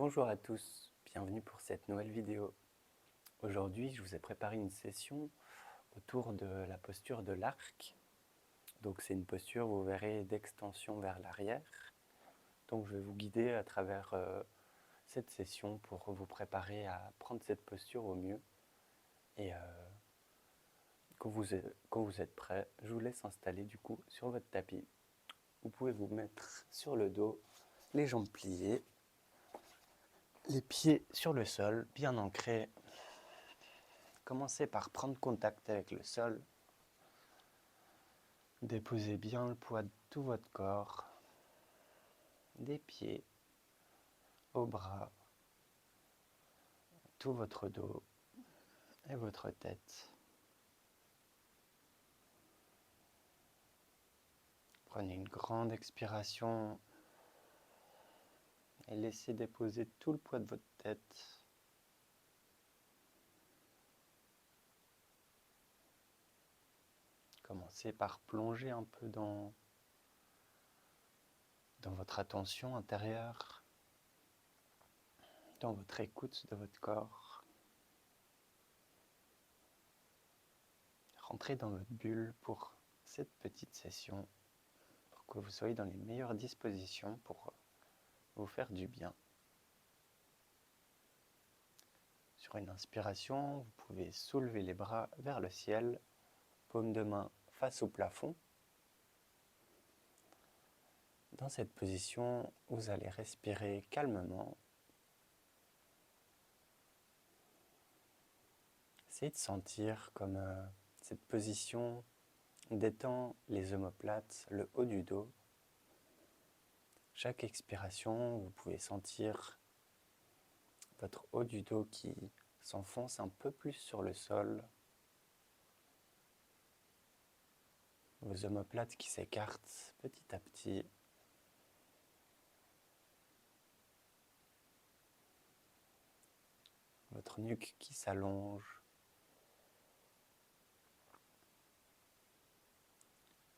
Bonjour à tous, bienvenue pour cette nouvelle vidéo. Aujourd'hui, je vous ai préparé une session autour de la posture de l'arc. Donc c'est une posture, vous verrez, d'extension vers l'arrière. Donc je vais vous guider à travers cette session pour vous préparer à prendre cette posture au mieux. Et quand vous êtes prêt, je vous laisse installer du coup sur votre tapis. Vous pouvez vous mettre sur le dos, les jambes pliées, les pieds sur le sol, bien ancrés. Commencez par prendre contact avec le sol. Déposez bien le poids de tout votre corps, des pieds aux bras, tout votre dos et votre tête. Prenez une grande expiration et laissez déposer tout le poids de votre tête. Commencez par plonger un peu dans votre attention intérieure, dans votre écoute de votre corps. Rentrez dans votre bulle pour cette petite session, pour que vous soyez dans les meilleures dispositions pour vous faire du bien. Sur une inspiration, vous pouvez soulever les bras vers le ciel, paume de main face au plafond. Dans cette position, vous allez respirer calmement. Essayez de sentir comme cette position détend les omoplates, le haut du dos. Chaque expiration, vous pouvez sentir votre haut du dos qui s'enfonce un peu plus sur le sol. Vos omoplates qui s'écartent petit à petit. Votre nuque qui s'allonge.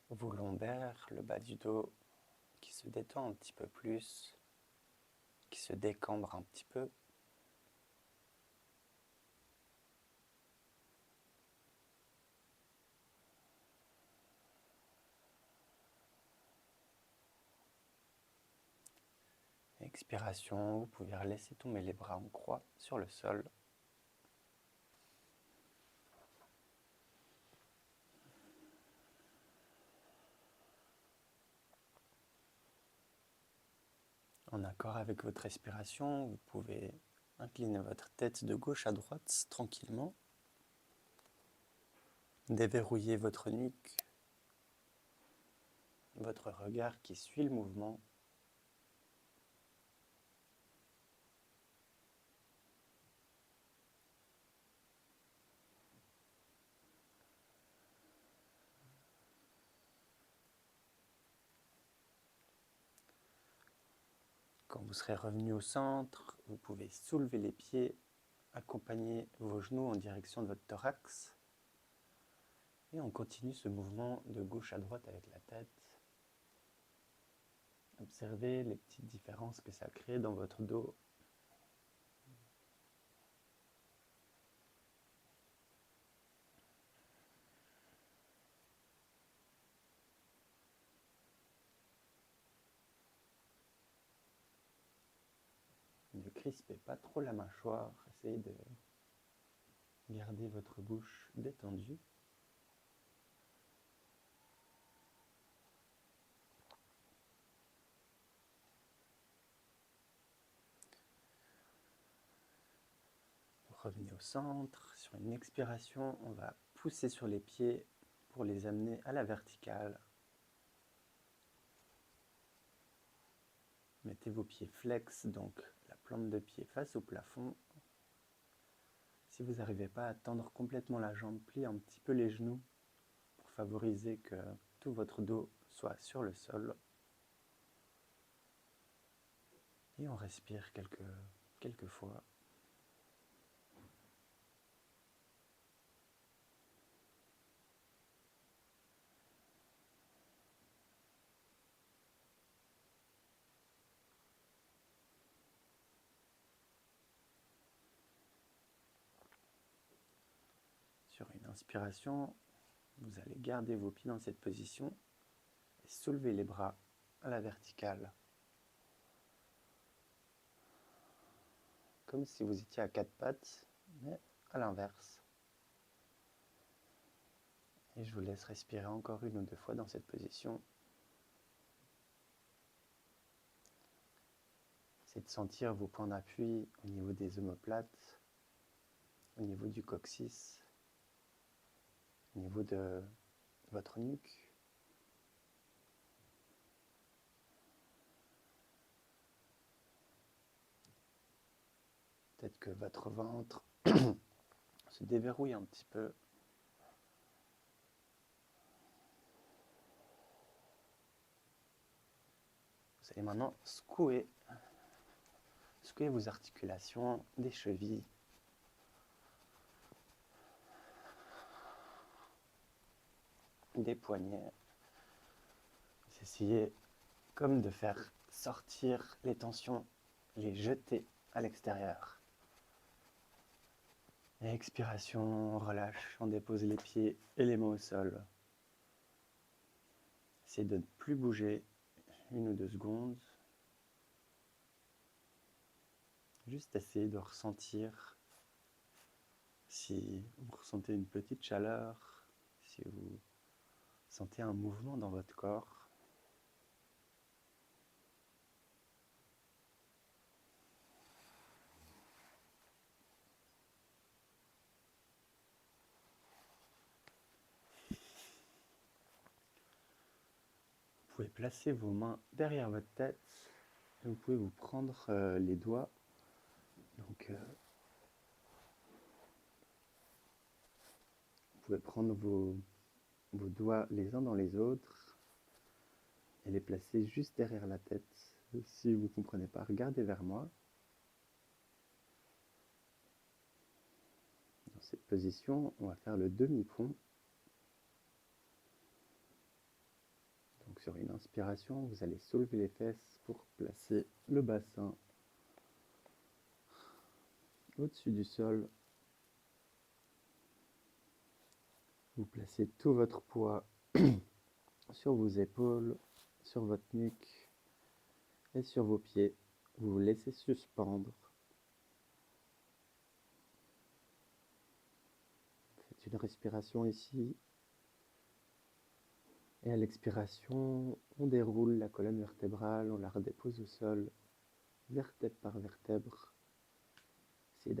Vos lombaires, le bas du dos qui se détend un petit peu plus, qui se décambre un petit peu. Expiration, vous pouvez laisser tomber les bras en croix sur le sol. En accord avec votre respiration, vous pouvez incliner votre tête de gauche à droite tranquillement. Déverrouiller votre nuque, votre regard qui suit le mouvement. Quand vous serez revenu au centre, vous pouvez soulever les pieds, accompagner vos genoux en direction de votre thorax. Et on continue ce mouvement de gauche à droite avec la tête. Observez les petites différences que ça crée dans votre dos. Ne crispez pas trop la mâchoire, essayez de garder votre bouche détendue. Revenez au centre. Sur une expiration, on va pousser sur les pieds pour les amener à la verticale. Mettez vos pieds flex, donc la plante de pied face au plafond. Si vous n'arrivez pas à tendre complètement la jambe, pliez un petit peu les genoux pour favoriser que tout votre dos soit sur le sol. Et on respire quelques fois. inspiration, vous allez garder vos pieds dans cette position et soulever les bras à la verticale. Comme si vous étiez à quatre pattes, mais à l'inverse. Et je vous laisse respirer encore 1 ou 2 fois dans cette position. C'est de sentir vos points d'appui au niveau des omoplates, au niveau du coccyx, au niveau de votre nuque. Peut-être que votre ventre se déverrouille un petit peu. Vous allez maintenant secouer vos articulations des chevilles. Des poignets. Essayez comme de faire sortir les tensions, les jeter à l'extérieur. Et expiration, on relâche, on dépose les pieds et les mains au sol. Essayez de ne plus bouger 1 ou 2 secondes. Juste essayer de ressentir si vous ressentez une petite chaleur, si vous sentez un mouvement dans votre corps. Vous pouvez placer vos mains derrière votre tête et vous pouvez vous prendre les doigts. Donc, vous pouvez prendre vos doigts les uns dans les autres et les placer juste derrière la tête. Si vous ne comprenez pas, regardez vers moi. Dans cette position, on va faire le demi-pont. Donc sur une inspiration, vous allez soulever les fesses pour placer le bassin au-dessus du sol. Vous placez tout votre poids sur vos épaules, sur votre nuque et sur vos pieds. Vous vous laissez suspendre. Faites une respiration ici. Et à l'expiration, on déroule la colonne vertébrale, on la redépose au sol, vertèbre par vertèbre. Essayez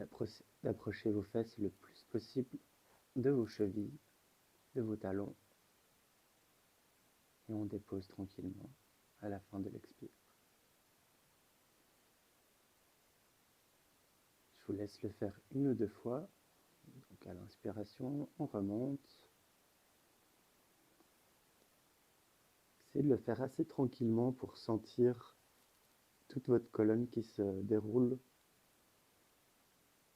d'approcher vos fesses le plus possible de vos chevilles, de vos talons. Et on dépose tranquillement à la fin de l'expire. Je vous laisse le faire 1 ou 2 fois. Donc à l'inspiration, on remonte. Essayez de le faire assez tranquillement pour sentir toute votre colonne qui se déroule,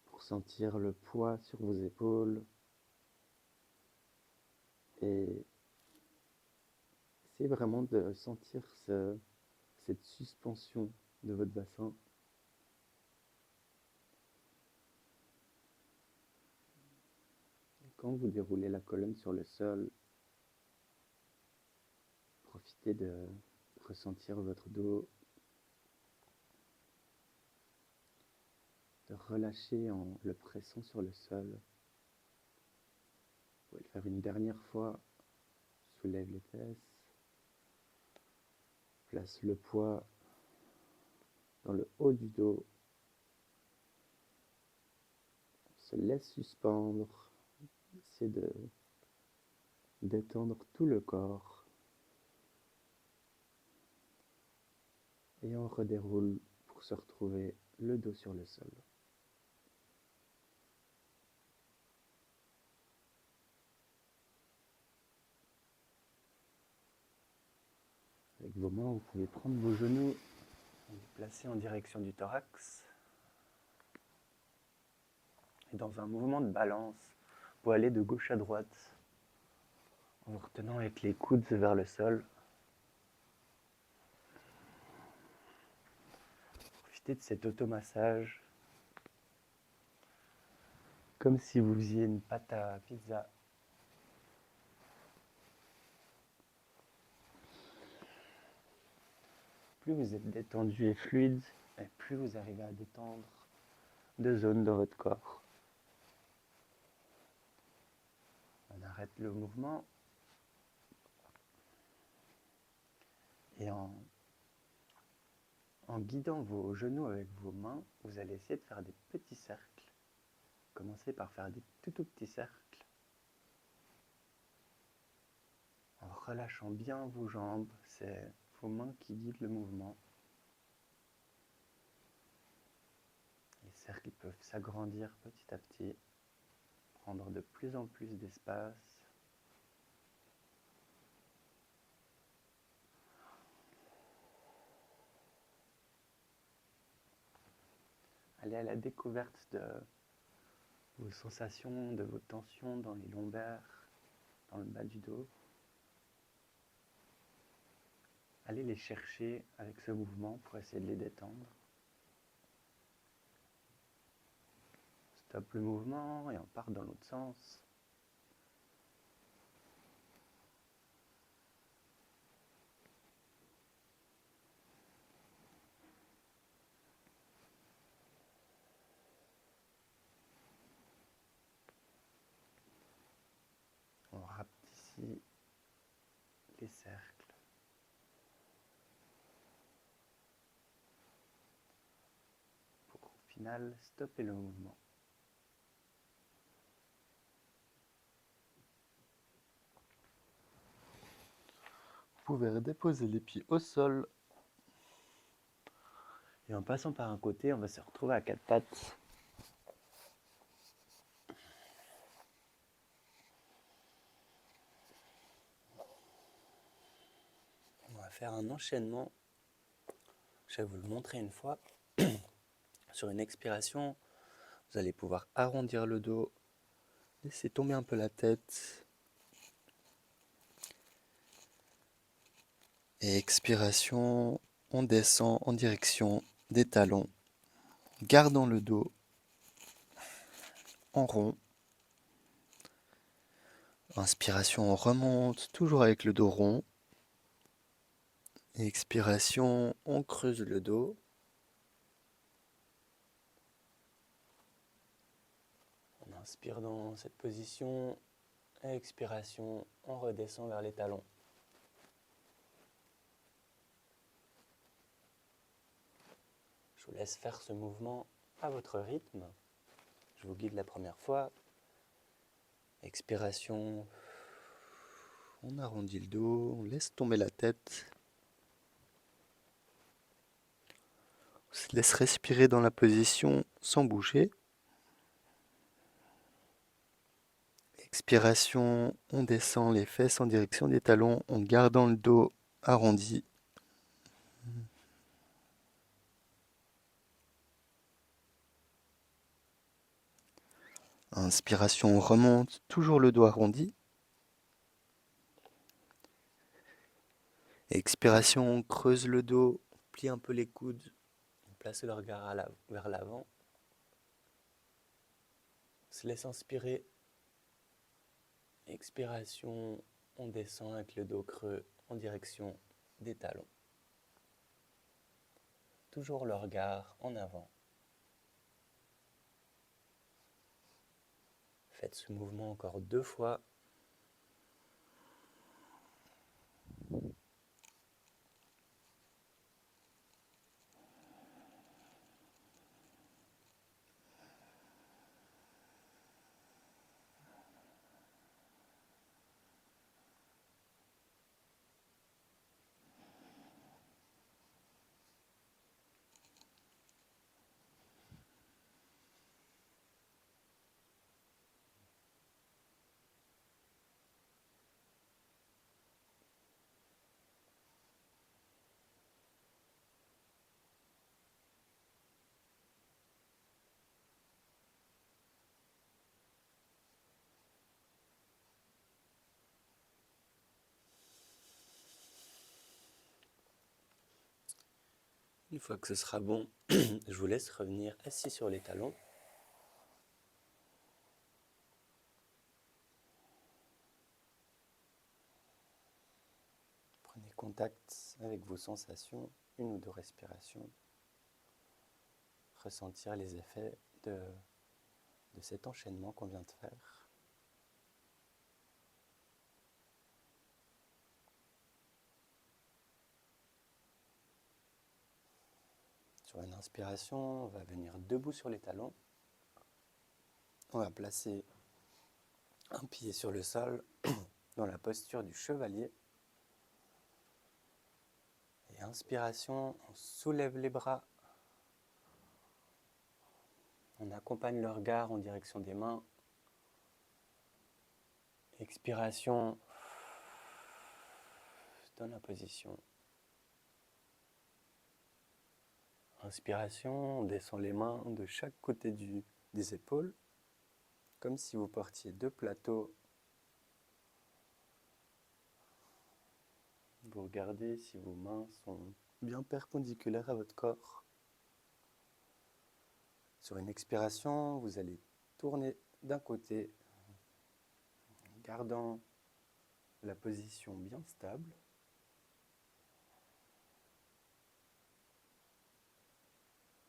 pour sentir le poids sur vos épaules. Et essayez vraiment de sentir cette suspension de votre bassin. Et quand vous déroulez la colonne sur le sol, profitez de ressentir votre dos, de relâcher en le pressant sur le sol. Vous pouvez le faire une dernière fois. Soulève les fesses. Place le poids dans le haut du dos. On se laisse suspendre. Essayez de détendre tout le corps. Et on redéroule pour se retrouver le dos sur le sol. Avec vos mains, vous pouvez prendre vos genoux et les placer en direction du thorax. Et dans un mouvement de balance, vous pouvez aller de gauche à droite en vous retenant avec les coudes vers le sol. Profitez de cet automassage, comme si vous faisiez une pâte à pizza plus vous êtes détendu et fluide, et plus vous arrivez à détendre de zones dans votre corps. On arrête le mouvement et en guidant vos genoux avec vos mains, vous allez essayer de faire des petits cercles. Commencez par faire des tout petits cercles en relâchant bien vos jambes. C'est vos mains qui guident le mouvement. Les cercles peuvent s'agrandir petit à petit, prendre de plus en plus d'espace. Allez à la découverte de vos sensations, de vos tensions dans les lombaires, dans le bas du dos. Allez les chercher avec ce mouvement pour essayer de les détendre. Stop le mouvement et on part dans l'autre sens. On rapetit les cercles. Pour au final stopper le mouvement. Vous pouvez redéposer les pieds au sol. Et en passant par un côté, on va se retrouver à quatre pattes. On va faire un enchaînement. Je vais vous le montrer une fois. Sur une expiration, vous allez pouvoir arrondir le dos, laisser tomber un peu la tête. Et expiration, on descend en direction des talons, gardant le dos en rond. Inspiration, on remonte, toujours avec le dos rond. Et expiration, on creuse le dos. On inspire dans cette position. Et expiration, on redescend vers les talons. Je vous laisse faire ce mouvement à votre rythme. Je vous guide la première fois. Expiration, on arrondit le dos, on laisse tomber la tête. On se laisse respirer dans la position sans bouger. Expiration, on descend les fesses en direction des talons en gardant le dos arrondi. Inspiration, on remonte, toujours le dos arrondi. Expiration, on creuse le dos, on plie un peu les coudes, on place le regard vers l'avant. On se laisse inspirer. Expiration, on descend avec le dos creux en direction des talons. Toujours le regard en avant. Faites ce mouvement encore 2 fois. Une fois que ce sera bon, je vous laisse revenir assis sur les talons. Prenez contact avec vos sensations, 1 ou 2 respirations. Ressentir les effets de cet enchaînement qu'on vient de faire. Sur une inspiration, on va venir debout sur les talons. On va placer un pied sur le sol dans la posture du chevalier. Et inspiration, on soulève les bras. On accompagne le regard en direction des mains. Expiration, dans la position. Inspiration, on descend les mains de chaque côté des épaules, comme si vous portiez 2 plateaux. Vous regardez si vos mains sont bien perpendiculaires à votre corps. Sur une expiration, vous allez tourner d'un côté, gardant la position bien stable.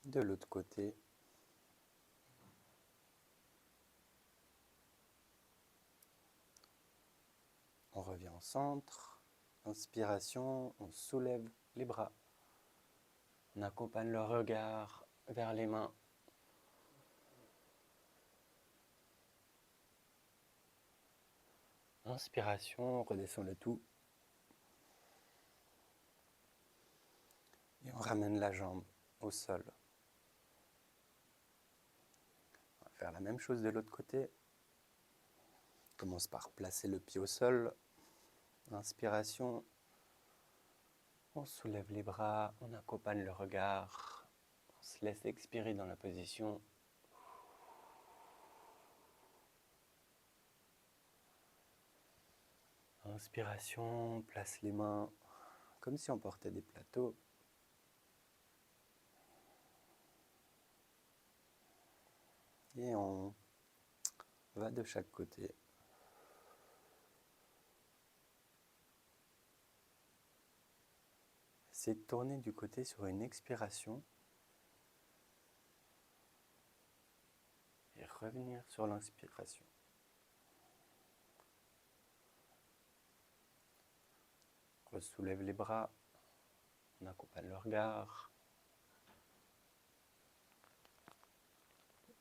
De l'autre côté, on revient au centre. Inspiration, on soulève les bras. On accompagne le regard vers les mains. Inspiration, on redescend le tout. Et on ramène la jambe au sol. On va faire la même chose de l'autre côté. On commence par placer le pied au sol. Inspiration. On soulève les bras, on accompagne le regard. On se laisse expirer dans la position. Inspiration, on place les mains comme si on portait des plateaux. Et on va de chaque côté. Essayez de tourner du côté sur une expiration. Et revenir sur l'inspiration. On soulève les bras. On accompagne le regard.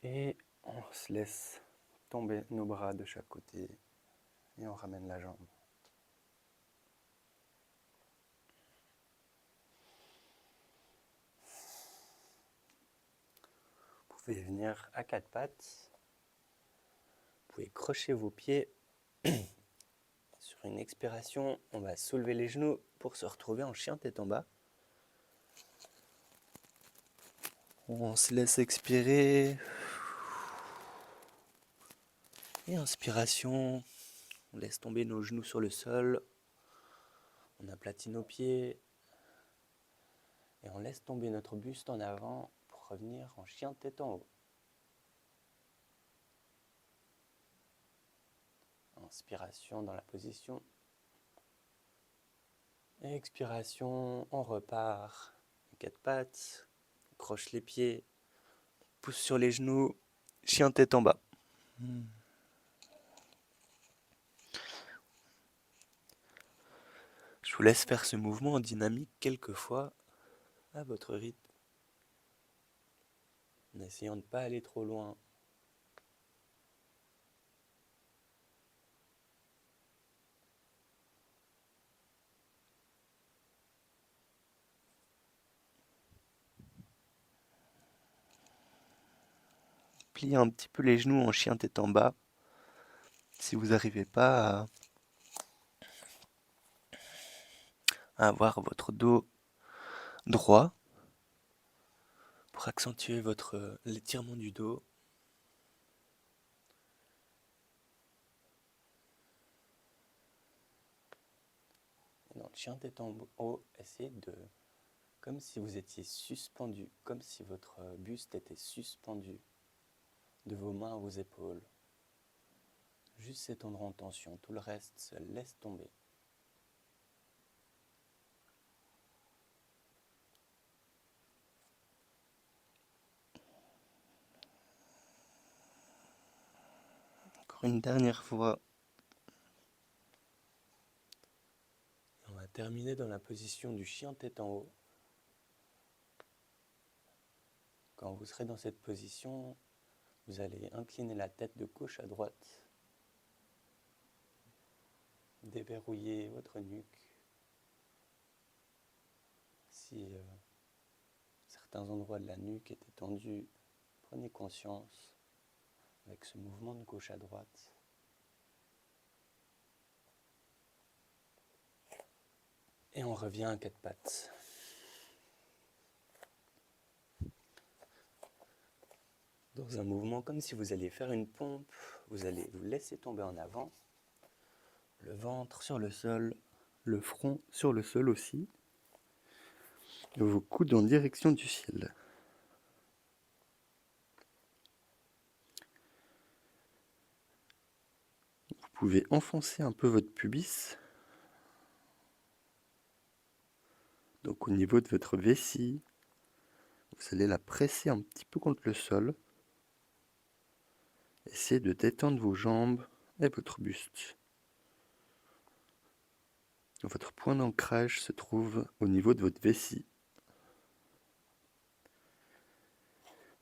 Et on se laisse tomber nos bras de chaque côté. Et on ramène la jambe. Vous pouvez venir à 4 pattes. Vous pouvez crocher vos pieds. Sur une expiration, on va soulever les genoux pour se retrouver en chien tête en bas. On se laisse expirer. Et inspiration, on laisse tomber nos genoux sur le sol. On aplatit nos pieds. Et on laisse tomber notre buste en avant pour revenir en chien tête en haut. Inspiration dans la position. Et expiration, on repart. 4 pattes, on croche les pieds, on pousse sur les genoux, chien tête en bas. Je vous laisse faire ce mouvement en dynamique quelques fois à votre rythme, en essayant de ne pas aller trop loin. Pliez un petit peu les genoux en chien tête en bas. Si vous n'arrivez pas à avoir votre dos droit, pour accentuer l'étirement du dos. Et dans le chien tête en haut, essayez comme si vous étiez suspendu, comme si votre buste était suspendu de vos mains à vos épaules. Juste s'étendre en tension, tout le reste se laisse tomber. une dernière fois. On va terminer dans la position du chien tête en haut. Quand vous serez dans cette position, vous allez incliner la tête de gauche à droite, déverrouiller votre nuque. Si certains endroits de la nuque étaient tendus, prenez conscience avec ce mouvement de gauche à droite. Et on revient à quatre pattes. Dans un mouvement comme si vous alliez faire une pompe, vous allez vous laisser tomber en avant, le ventre sur le sol, le front sur le sol aussi, et vos coudes en direction du ciel. Vous pouvez enfoncer un peu votre pubis, donc au niveau de votre vessie, vous allez la presser un petit peu contre le sol. Essayez de détendre vos jambes et votre buste. Votre point d'ancrage se trouve au niveau de votre vessie.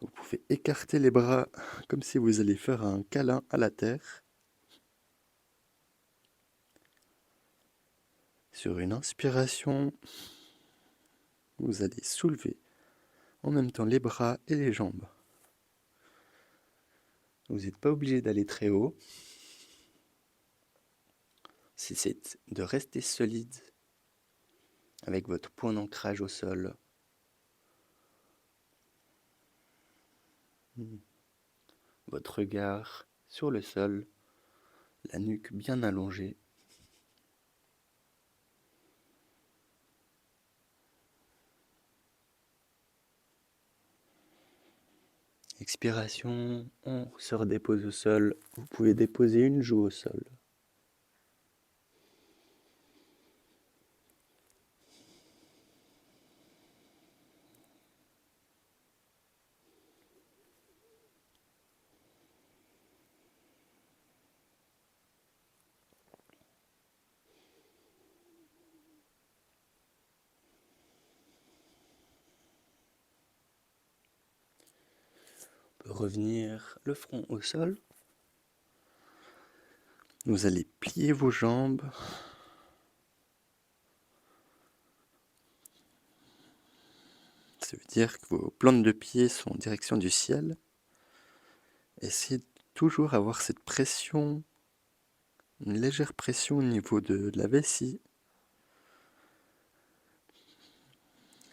Vous pouvez écarter les bras comme si vous alliez faire un câlin à la terre. Sur une inspiration, vous allez soulever en même temps les bras et les jambes. Vous n'êtes pas obligé d'aller très haut. C'est de rester solide avec votre point d'ancrage au sol. Votre regard sur le sol, la nuque bien allongée. Expiration, on se redépose au sol. Vous pouvez déposer une joue au sol. Revenir le front au sol. Vous allez plier vos jambes. Ça veut dire que vos plantes de pied sont en direction du ciel. Essayez de toujours avoir cette pression, une légère pression au niveau de la vessie.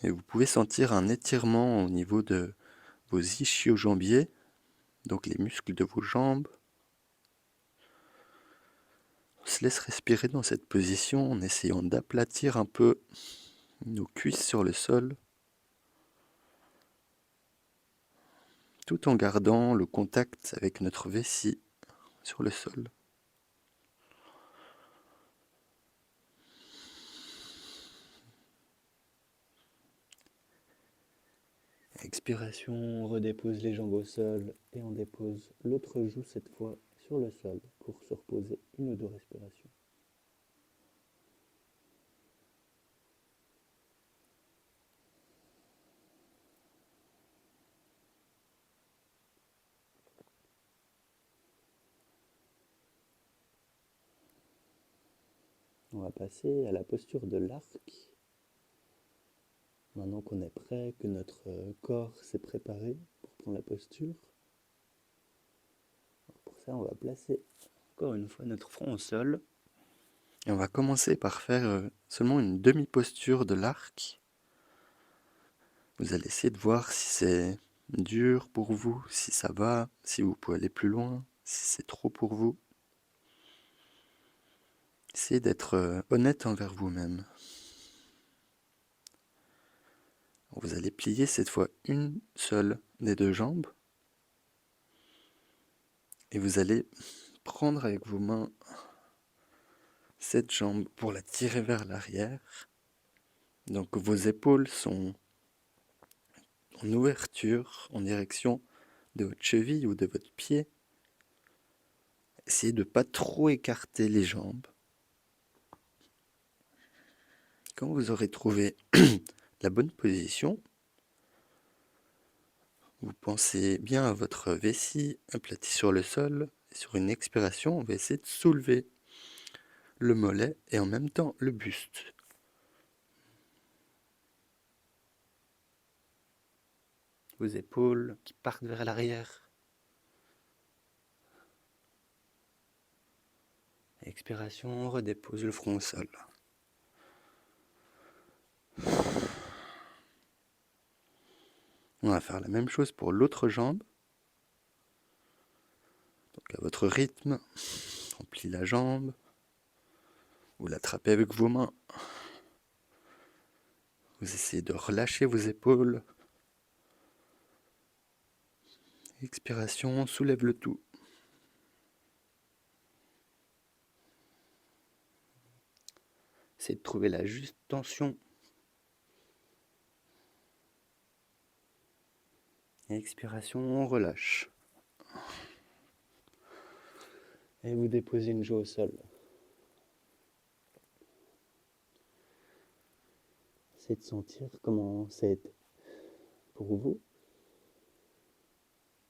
Et vous pouvez sentir un étirement au niveau de vos ischio-jambiers, donc les muscles de vos jambes. On se laisse respirer dans cette position en essayant d'aplatir un peu nos cuisses sur le sol, tout en gardant le contact avec notre vessie sur le sol. Expiration, on redépose les jambes au sol et on dépose l'autre joue cette fois sur le sol pour se reposer une ou deux respirations. On va passer à la posture de l'arc. Maintenant qu'on est prêt, que notre corps s'est préparé pour prendre la posture. Pour ça, on va placer encore une fois notre front au sol. Et on va commencer par faire seulement une demi-posture de l'arc. Vous allez essayer de voir si c'est dur pour vous, si ça va, si vous pouvez aller plus loin, si c'est trop pour vous. Essayez d'être honnête envers vous-même. Vous allez plier cette fois une seule des deux jambes. Et vous allez prendre avec vos mains cette jambe pour la tirer vers l'arrière. Donc vos épaules sont en ouverture en direction de votre cheville ou de votre pied. Essayez de ne pas trop écarter les jambes. Quand vous aurez trouvé la bonne position, vous pensez bien à votre vessie aplatie sur le sol. Et sur une expiration, on va essayer de soulever le mollet et en même temps le buste. Vos épaules qui partent vers l'arrière. Expiration, on redépose le front au sol. On va faire la même chose pour l'autre jambe. Donc à votre rythme, on plie la jambe. Vous l'attrapez avec vos mains. Vous essayez de relâcher vos épaules. Expiration, on soulève le tout. Essayez de trouver la juste tension. Expiration, on relâche. Et vous déposez une joue au sol. Essayez de sentir comment c'est pour vous.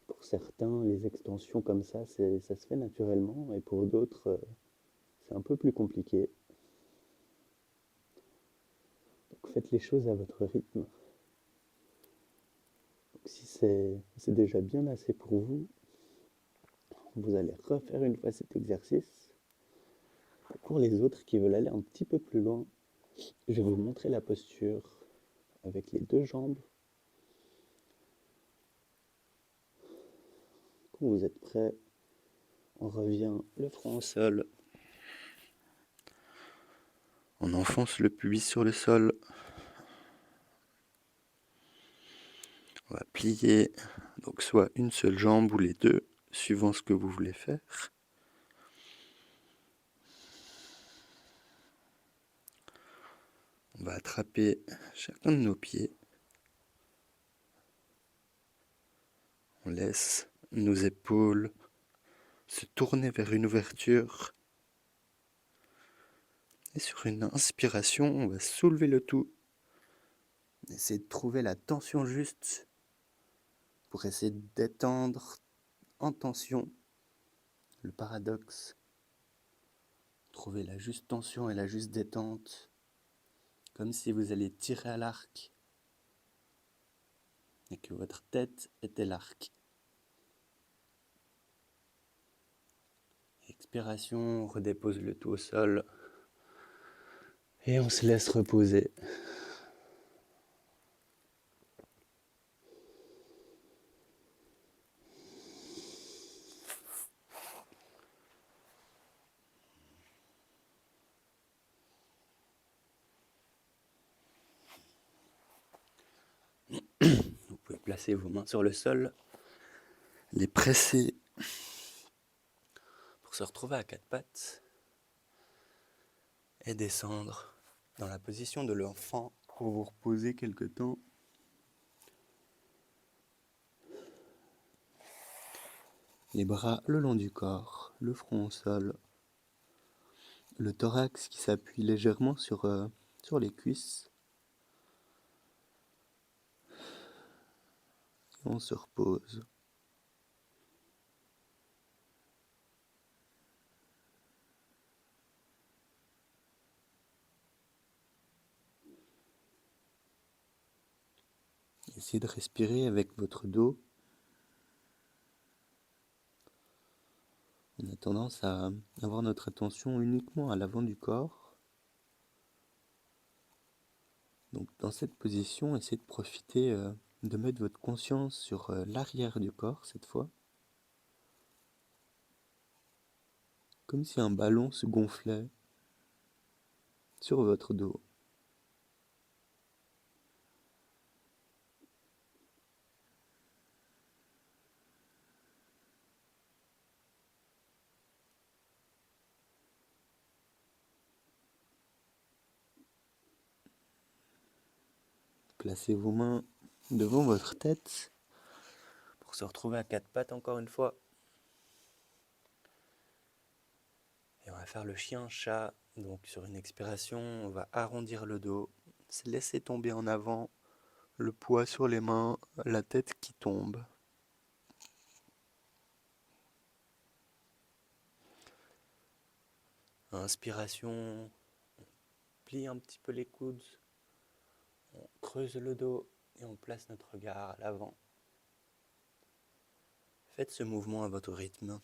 Pour certains, les extensions comme ça se fait naturellement, et pour d'autres, c'est un peu plus compliqué. Donc faites les choses à votre rythme. Donc, si c'est déjà bien assez pour vous, vous allez refaire une fois cet exercice. Pour les autres qui veulent aller un petit peu plus loin, je vais vous montrer la posture avec les deux jambes. Quand vous êtes prêts, on revient le front au sol. On enfonce le pubis sur le sol. On va plier, donc soit une seule jambe ou les deux, suivant ce que vous voulez faire. On va attraper chacun de nos pieds. On laisse nos épaules se tourner vers une ouverture. Et sur une inspiration, on va soulever le tout. Essayer de trouver la tension juste pour essayer de détendre en tension le paradoxe. Trouver la juste tension et la juste détente, comme si vous alliez tirer à l'arc et que votre tête était l'arc. Expiration, on redépose le tout au sol et on se laisse reposer. Vous pouvez placer vos mains sur le sol, les presser pour se retrouver à quatre pattes et descendre dans la position de l'enfant pour vous reposer quelque temps. Les bras le long du corps, le front au sol, le thorax qui s'appuie légèrement sur les cuisses. Et on se repose. Essayez de respirer avec votre dos. On a tendance à avoir notre attention uniquement à l'avant du corps. Donc dans cette position, essayez de profiter de mettre votre conscience sur l'arrière du corps cette fois. Comme si un ballon se gonflait sur votre dos. Placez vos mains devant votre tête pour se retrouver à quatre pattes encore une fois. faire le chien-chat. Donc sur une expiration, on va arrondir le dos, se laisser tomber en avant, le poids sur les mains, la tête qui tombe. Inspiration, on plie un petit peu les coudes, on creuse le dos et on place notre regard à l'avant. Faites ce mouvement à votre rythme.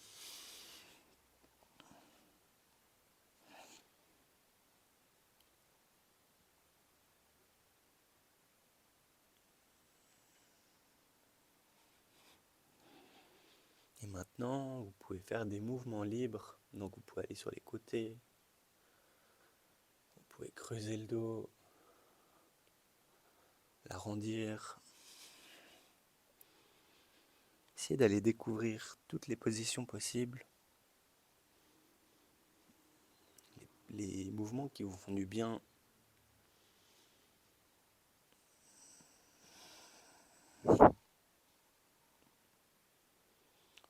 Et maintenant, vous pouvez faire des mouvements libres. Donc vous pouvez aller sur les côtés. Vous pouvez creuser le dos, l'arrondir. Essayez d'aller découvrir toutes les positions possibles. Les mouvements qui vous font du bien.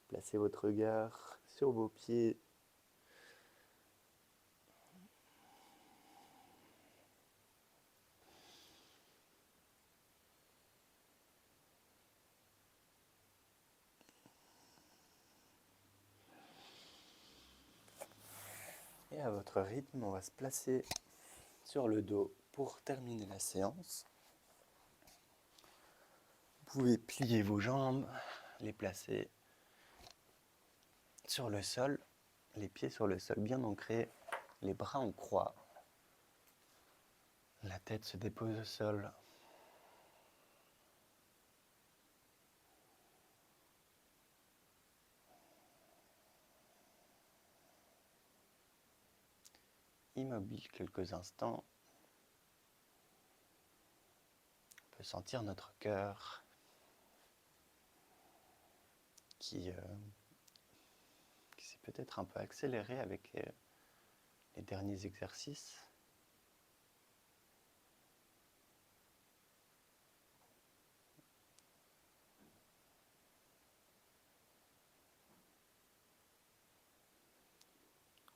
Placez votre regard sur vos pieds. Et à votre rythme, on va se placer sur le dos pour terminer la séance. Vous pouvez plier vos jambes, les placer sur le sol, les pieds sur le sol bien ancrés, les bras en croix. La tête se dépose au sol. Immobile quelques instants. On peut sentir notre cœur qui s'est peut-être un peu accéléré avec les derniers exercices.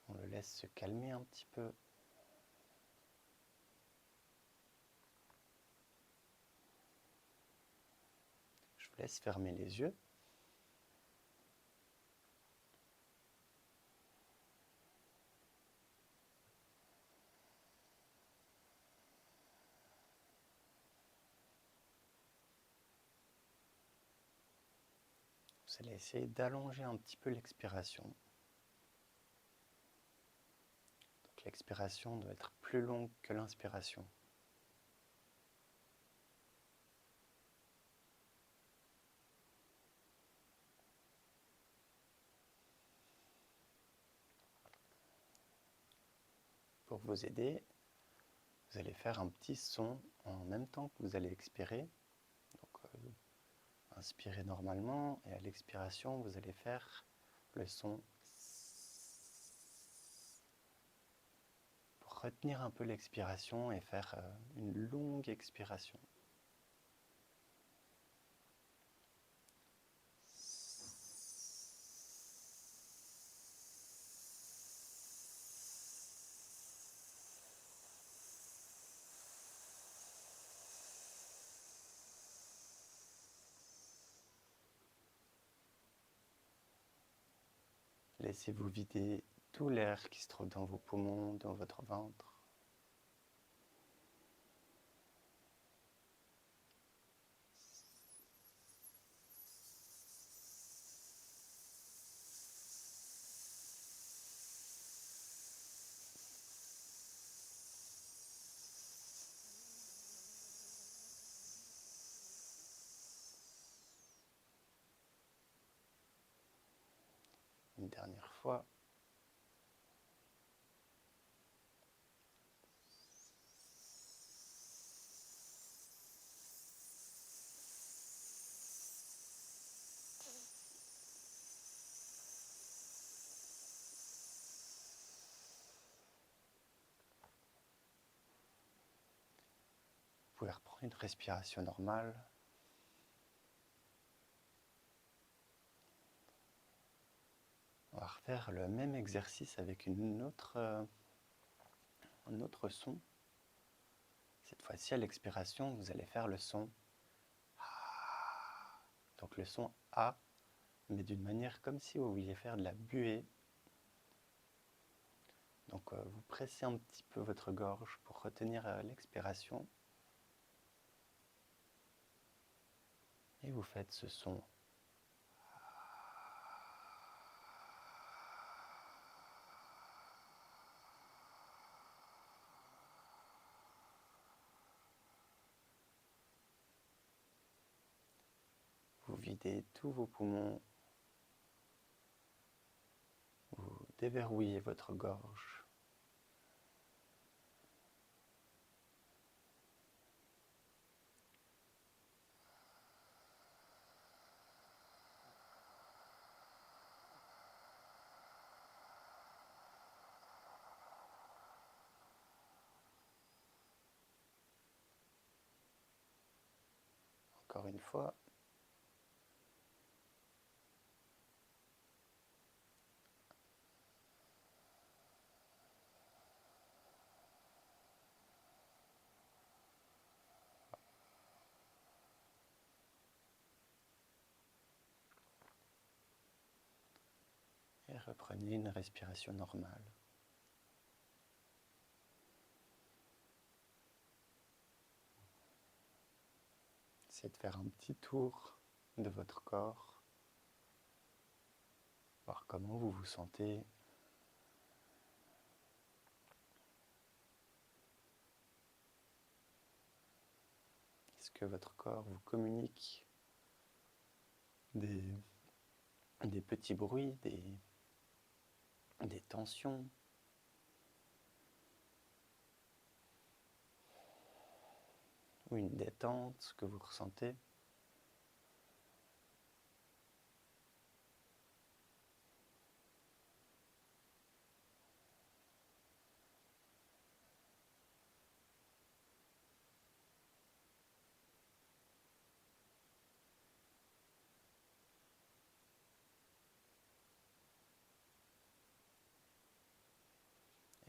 On le laisse se calmer un petit peu. Je vous laisse fermer les yeux. Vous allez essayer d'allonger un petit peu l'expiration. Donc l'expiration doit être plus longue que l'inspiration. Pour vous aider, vous allez faire un petit son en même temps que vous allez expirer. Donc, inspirez normalement et à l'expiration, vous allez faire le son pour retenir un peu l'expiration et faire une longue expiration. Laissez-vous vider tout l'air qui se trouve dans vos poumons, dans votre ventre. Une dernière fois. Vous pouvez reprendre une respiration normale. On va refaire le même exercice avec un autre son. Cette fois-ci, à l'expiration, vous allez faire le son A. Donc le son A, mais d'une manière comme si vous vouliez faire de la buée. Donc vous pressez un petit peu votre gorge pour retenir l'expiration. Et vous faites ce son. Vous videz tous vos poumons. Vous déverrouillez votre gorge. Encore une fois. Et reprenez une respiration normale. Essayez de faire un petit tour de votre corps. Voir comment vous vous sentez. Est-ce que votre corps vous communique des petits bruits, des tensions, ou une détente que vous ressentez?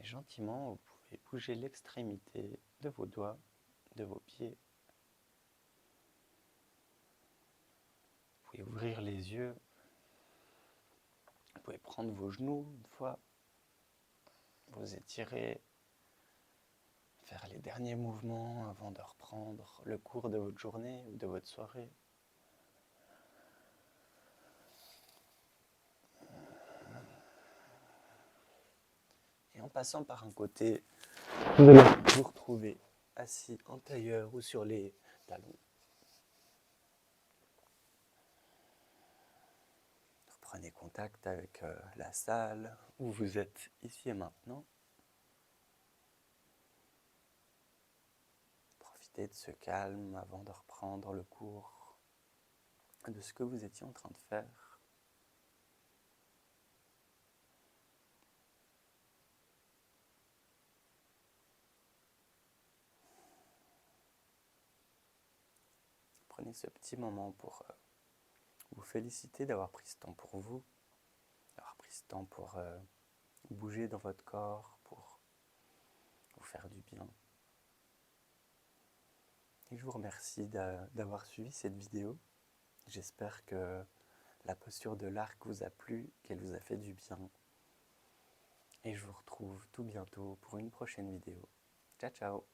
Et gentiment, vous pouvez bouger l'extrémité de vos doigts, de vos pieds. Vous pouvez ouvrir les yeux. Vous pouvez prendre vos genoux une fois. Vous étirer. Faire les derniers mouvements avant de reprendre le cours de votre journée ou de votre soirée. Et en passant par un côté, vous allez vous retrouver assis en tailleur ou sur les talons. Reprenez contact avec la salle où vous êtes ici et maintenant. Profitez de ce calme avant de reprendre le cours de ce que vous étiez en train de faire. Prenez ce petit moment pour vous féliciter d'avoir pris ce temps pour vous, d'avoir pris ce temps pour bouger dans votre corps, pour vous faire du bien. Et je vous remercie d'avoir suivi cette vidéo. J'espère que la posture de l'arc vous a plu, qu'elle vous a fait du bien. Et je vous retrouve tout bientôt pour une prochaine vidéo. Ciao, ciao!